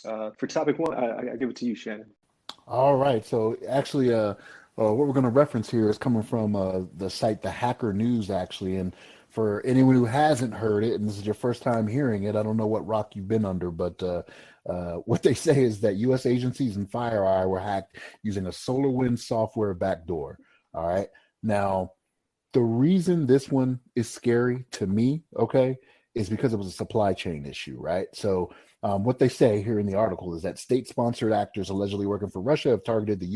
For topic one, I give it to you, Shannon. All right. So actually, what we're going to reference here is coming from the site The Hacker News, actually. And for anyone who hasn't heard it, and this is your first time hearing it, I don't know what rock you've been under, but what they say is that U.S. agencies and FireEye were hacked using a SolarWinds software backdoor. All right. Now, the reason this one is scary to me, okay, is because it was a supply chain issue, right? So, what they say here in the article is that state-sponsored actors allegedly working for Russia have targeted the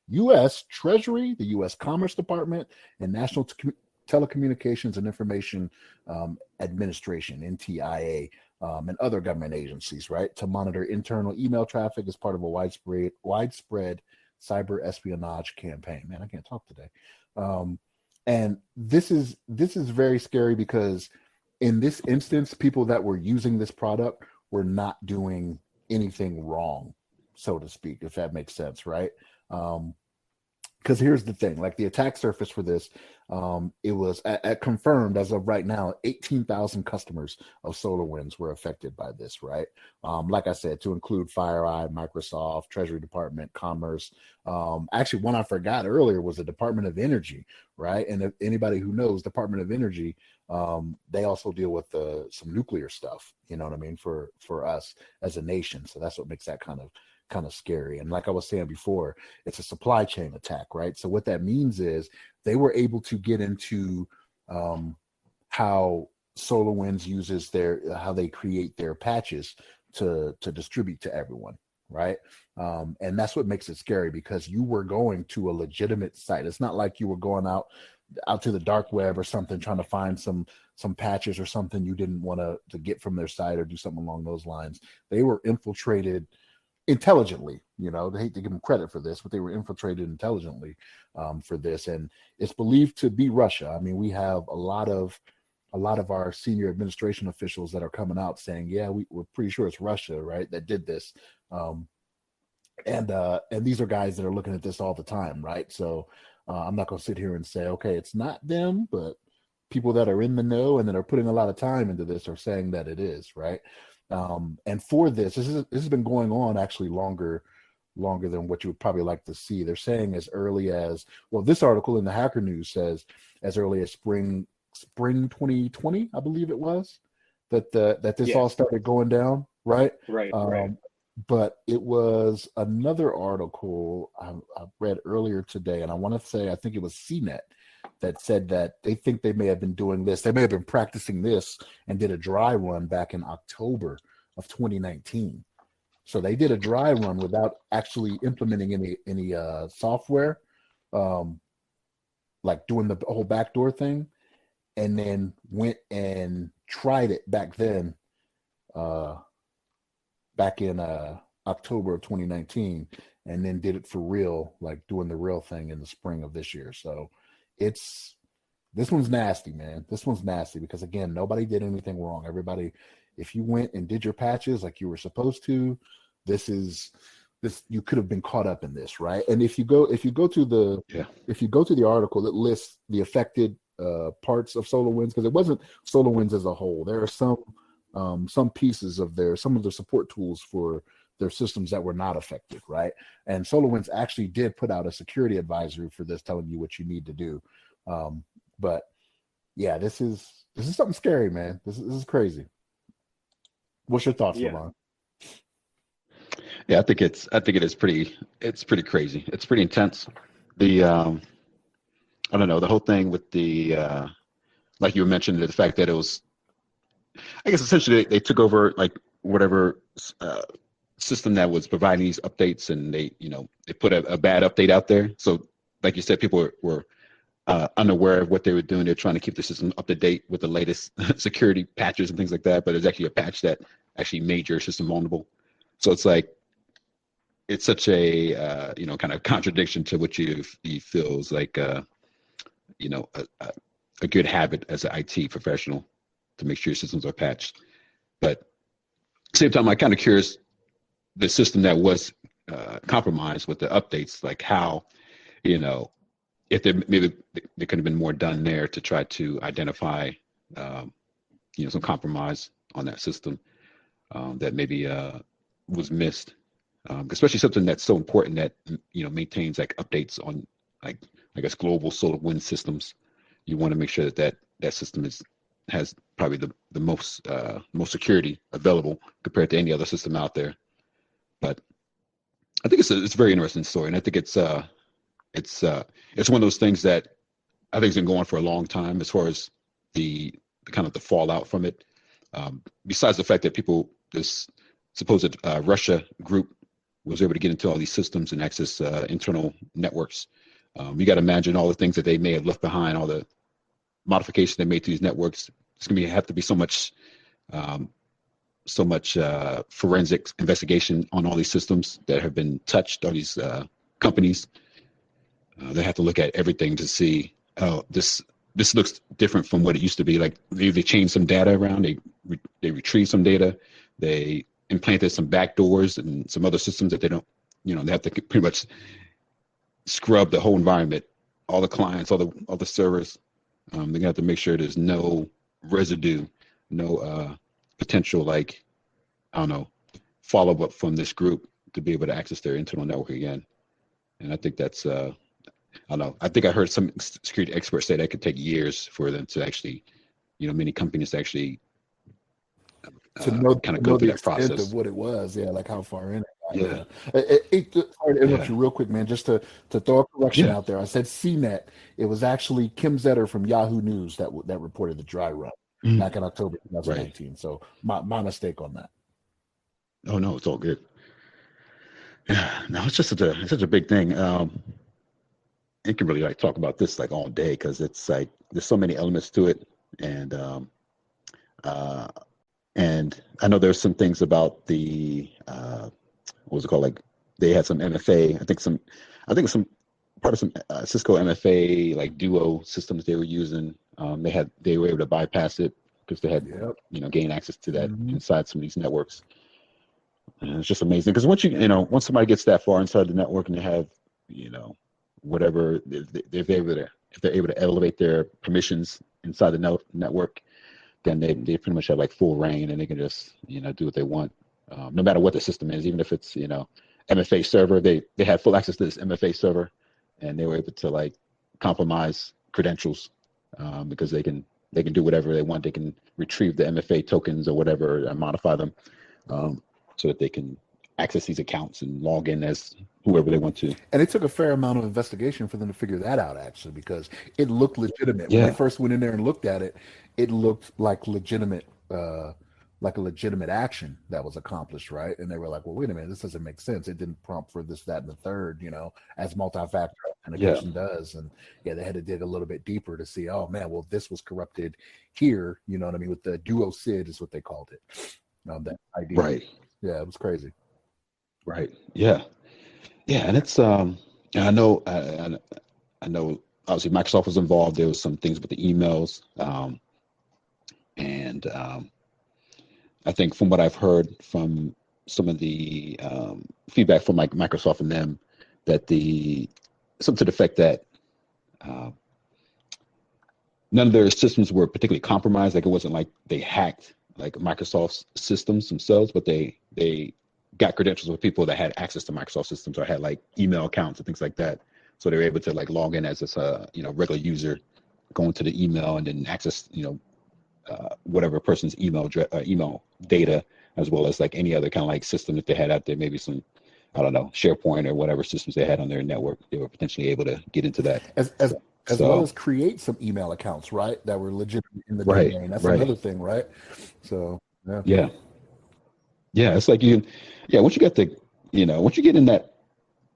U.S. Treasury, the U.S. Commerce Department, and National Telecommunications and Information Administration (NTIA) and other government agencies, right, to monitor internal email traffic as part of a widespread cyber espionage campaign. Man, I can't talk today. Um, and this is very scary because in this instance, people that were using this product were not doing anything wrong, so to speak, if that makes sense, right? Um, because here's the thing, like the attack surface for this, it was at confirmed as of right now 18,000 customers of SolarWinds were affected by this, right? Like I said, to include FireEye, Microsoft, Treasury Department, Commerce. Actually, one I forgot earlier was the Department of Energy, right? And if anybody who knows Department of Energy, they also deal with some nuclear stuff, you know what I mean, for us as a nation. So that's what makes that kind of scary. And like I was saying before, it's a supply chain attack, right? So what that means is they were able to get into how SolarWinds uses how they create their patches to distribute to everyone, right? And that's what makes it scary because you were going to a legitimate site. It's not like you were going out to the dark web or something trying to find some patches or something you didn't want to get from their site or do something along those lines. They were infiltrated intelligently. They hate to give them credit for this, but they were infiltrated intelligently for this, and it's believed to be Russia. I mean, we have a lot of our senior administration officials that are coming out saying, yeah, we're pretty sure it's Russia, right, that did this. Um, and these are guys that are looking at this all the time, right? So I'm not going to sit here and say, okay, it's not them, but people that are in the know and that are putting a lot of time into this are saying that it is, right? And for this has been going on actually longer than what you would probably like to see. They're saying as early as, well, this article in the Hacker News says as early as spring 2020, I believe it was, that this all Yes. started going down, right? Right. Right. Um, but it was another article I read earlier today, and I want to say I think it was CNET that said that they think they may have been doing this. They may have been practicing this and did a dry run back in October of 2019. So they did a dry run without actually implementing any software, um, like doing the whole backdoor thing, and then went and tried it uh, back in October of 2019, and then did it for real, like doing the real thing in the spring of this year. So it's this one's nasty, man. This one's nasty because again, nobody did anything wrong. Everybody, if you went and did your patches like you were supposed to, this is this you could have been caught up in this, right? And Yeah. if you go to the article, it lists the affected parts of SolarWinds because it wasn't SolarWinds as a whole. There are some pieces of some of the support tools for their systems that were not affected, right? And SolarWinds actually did put out a security advisory for this, telling you what you need to do. But yeah, this is something scary, man. This is crazy. What's your thoughts, Yeah. Lamont? Yeah, I think it is pretty crazy. It's pretty intense. The I don't know, the whole thing with the like you mentioned, the fact that it was, I guess essentially they took over like whatever uh, system that was providing these updates, and they put a bad update out there. So like you said, people were unaware of what they were doing. They're trying to keep the system up to date with the latest security patches and things like that. But it's actually a patch that actually made your system vulnerable. So it's like it's such a kind of contradiction to what you feels like a good habit as an IT professional to make sure your systems are patched. But at the same time, I'm kind of curious the system that was compromised with the updates, like how you know if there could have been more done there to try to identify some compromise on that system that maybe was missed, especially something that's so important that maintains like updates on like I guess global solar wind systems. You want to make sure that system has probably the most security available compared to any other system out there. But I think it's a very interesting story, and I think it's one of those things that I think has been going for a long time as far as the kind of the fallout from it. Besides the fact that this supposed Russia group was able to get into all these systems and access internal networks. You got to imagine all the things that they may have left behind, all the modifications they made to these networks. It's going to have to be so much forensic investigation on all these systems that have been touched, all these companies. They have to look at everything to see, oh, this looks different from what it used to be. Like maybe they changed some data around, they retrieved some data, they implanted some backdoors and some other systems that they don't, they have to pretty much scrub the whole environment, all the clients, all the servers. They're gonna have to make sure there's no residue, no potential, like, I don't know, follow up from this group to be able to access their internal network again. And I think that's I don't know. I think I heard some security experts say that could take years for them to actually, many companies to actually kind of go through the that extent process. of what it was, like how far in it. Yeah. Sorry to interrupt you real quick, man. Just to throw a correction out there, I said CNET. It was actually Kim Zetter from Yahoo News that reported the dry run back in October 2019. Right. So my mistake on that. Oh no, it's all good. Yeah, no, it's just such a big thing. You can really like talk about this like all day because it's like there's so many elements to it, and I know there's some things about the what was it called? Like they had some MFA. I think some part of some Cisco MFA like Duo systems they were using. They were able to bypass it because they had gain access to that inside some of these networks. And it's just amazing because once somebody gets that far inside the network and they have whatever, if they're able to elevate their permissions inside the network, then they pretty much have like full reign and they can just do what they want, no matter what the system is, even if it's MFA server. They had full access to this MFA server, and they were able to like compromise credentials because they can do whatever they want. They can retrieve the MFA tokens or whatever and modify them so that they can access these accounts and log in as whoever they want to. And it took a fair amount of investigation for them to figure that out, actually, because it looked legitimate. When they first went in there and looked at it, it looked like legitimate, like a legitimate action that was accomplished, right? And they were like, well, wait a minute, this doesn't make sense. It didn't prompt for this, that, and the third, as multi-factor authentication does. And they had to dig a little bit deeper to see, oh man, well, this was corrupted here, you know what I mean? With the Duo SID is what they called it. That idea. Right. Yeah, it was crazy. Right. Yeah. Yeah, and it's I know obviously Microsoft was involved. There was some things with the emails, and I think from what I've heard from some of the feedback from like Microsoft and them, that something to the effect that none of their systems were particularly compromised. Like it wasn't like they hacked like Microsoft's systems themselves, but they got credentials with people that had access to Microsoft systems or had like email accounts and things like that. So they were able to like log in as a regular user, go into the email and then access whatever person's email data, as well as like any other kind of like system that they had out there, maybe some, I don't know, SharePoint or whatever systems they had on their network. They were potentially able to get into that. As well as create some email accounts, right? That were legitimate in the domain. That's another thing, right? So yeah, it's like once you get once you get in that,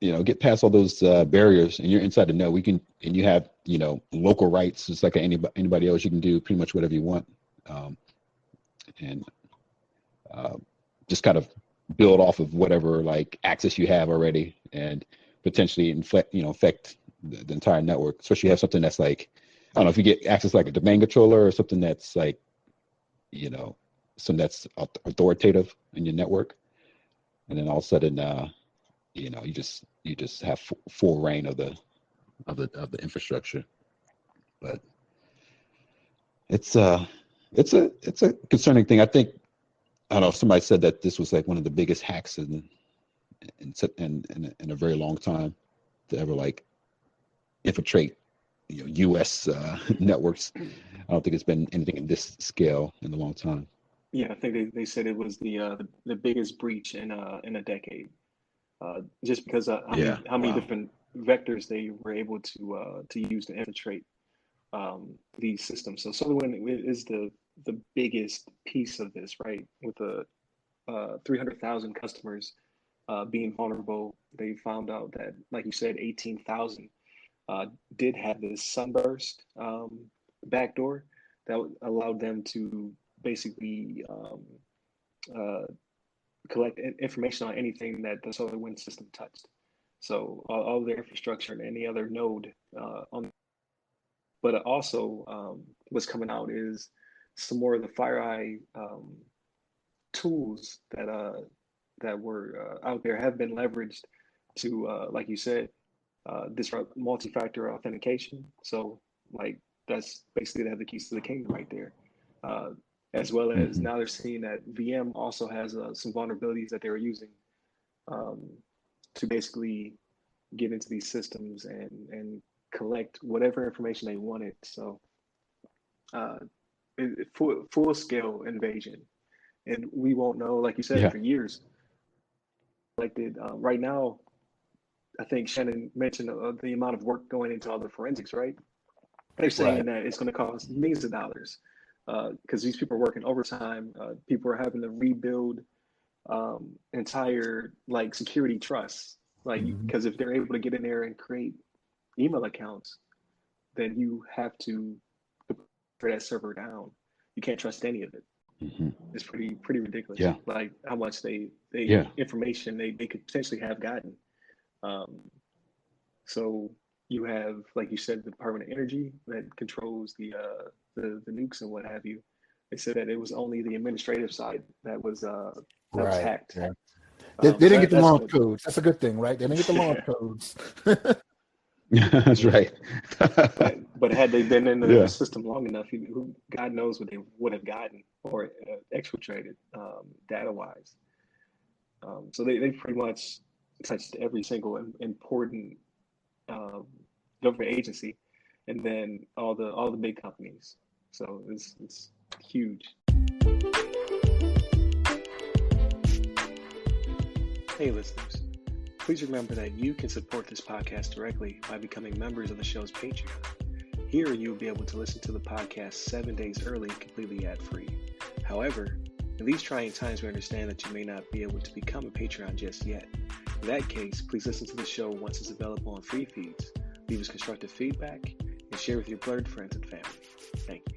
get past all those barriers and you're inside the net, and you have, local rights, just like anybody else. You can do pretty much whatever you want, and just kind of build off of whatever like access you have already, and potentially affect the entire network. Especially if you have something that's like, I don't know, if you get access like a domain controller or something that's like, something that's authoritative in your network, and then all of a sudden, you just have full reign of the infrastructure. But it's a concerning thing. I think I don't know. Somebody said that this was like one of the biggest hacks in a very long time to ever like infiltrate, U.S. Networks. I don't think it's been anything in this scale in a long time. Yeah, I think they said it was the biggest breach in a decade. Just because Yeah. how many Wow. different vectors they were able to use to infiltrate these systems. So SolarWinds is the biggest piece of this, right? With the 300,000 customers being vulnerable, they found out that, like you said, 18,000 did have this sunburst backdoor that allowed them to basically uh, collect information on anything that the SolarWinds system touched. So all their infrastructure and any other node on. But also, what's coming out is some more of the FireEye tools that were out there have been leveraged to, like you said, disrupt multi-factor authentication. So, like, that's basically they have the keys to the kingdom right there. Uh, as well as Hmm. now they're seeing that VM also has some vulnerabilities that they were using um, to basically get into these systems and collect whatever information they wanted. So, uh, full scale invasion, and we won't know, like you said, Yeah. for years. Collected right now. I think Shannon mentioned the amount of work going into all the forensics, right? They're Right. saying that it's going to cost millions of dollars because these people are working overtime. People are having to rebuild entire like security trusts, like Hmm. because if they're able to get in there and create email accounts, then you have to for that server down. You can't trust any of it. Hmm. It's pretty ridiculous. Yeah. Like how much they Yeah. information they could potentially have gotten. Um, so you have, like you said, the Department of Energy that controls the nukes and what have you. They said that it was only the administrative side that was Right. hacked. Yeah. They So didn't get the that's launch good. codes. That's a good thing, right? They didn't get the launch codes. That's right. But had they been in the Yeah. system long enough, who God knows what they would have gotten or exfiltrated data wise. So they pretty much touched every single important um, government agency, and then all the big companies. So it's huge. Hey, listeners. Please remember that you can support this podcast directly by becoming members of the show's Patreon. Here, you will be able to listen to the podcast 7 days early, completely ad-free. However, in these trying times, we understand that you may not be able to become a Patreon just yet. In that case, please listen to the show once it's available on free feeds, leave us constructive feedback, and share with your blurred friends and family. Thank you.